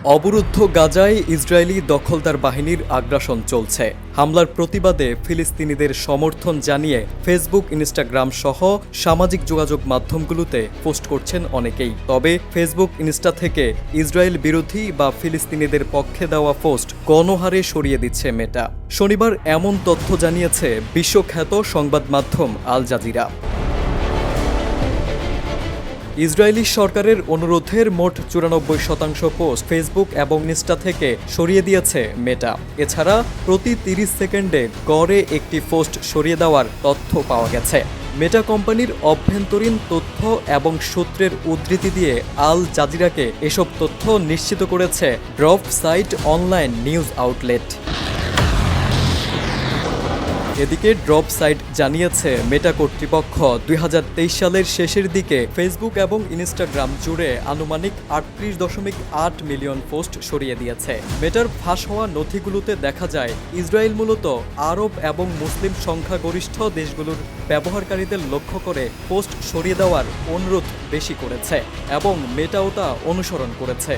অবরুদ্ধ গাজায় ইসরায়েলি দখলদার বাহিনীর আগ্রাসন চলছে। হামলার প্রতিবাদে ফিলিস্তিনিদের সমর্থন জানিয়ে ফেসবুক, ইনস্টাগ্রাম সহ সামাজিক যোগাযোগ মাধ্যমগুলোতে পোস্ট করছেন অনেকেই। তবে ফেসবুক, ইনস্টা থেকে ইসরায়েল বিরোধী বা ফিলিস্তিনিদের পক্ষে দেওয়া পোস্ট গণহারে সরিয়ে দিচ্ছে মেটা। শনিবার এমন তথ্য জানিয়েছে বিশ্বখ্যাত সংবাদ মাধ্যম আল জাজিরা। ইসরায়েলি সরকারের অনুরোধের মোট 94% পোস্ট ফেসবুক এবং ইনস্টা থেকে সরিয়ে দিয়েছে মেটা। এছাড়া প্রতি 30 সেকেন্ডে গড়ে একটি পোস্ট সরিয়ে দেওয়ার তথ্য পাওয়া গেছে। মেটা কোম্পানির অভ্যন্তরীণ তথ্য এবং সূত্রের উদ্ধৃতি দিয়ে আল জাজিরাকে এসব তথ্য নিশ্চিত করেছে drop site online news outlet. এদিকে ড্রপ সাইট জানিয়েছে মেটা কর্তৃপক্ষ 2023 সালের শেষের দিকে ফেসবুক এবং ইনস্টাগ্রাম জুড়ে আনুমানিক 38.8 মিলিয়ন পোস্ট সরিয়ে দিয়েছে। মেটার ফাঁস হওয়া নথিগুলোতে দেখা যায় ইসরায়েল মূলত আরব এবং মুসলিম সংখ্যাগরিষ্ঠ দেশগুলোর ব্যবহারকারীদের লক্ষ্য করে পোস্ট সরিয়ে দেওয়ার অনুরোধ বেশি করেছে এবং মেটাও তা অনুসরণ করেছে।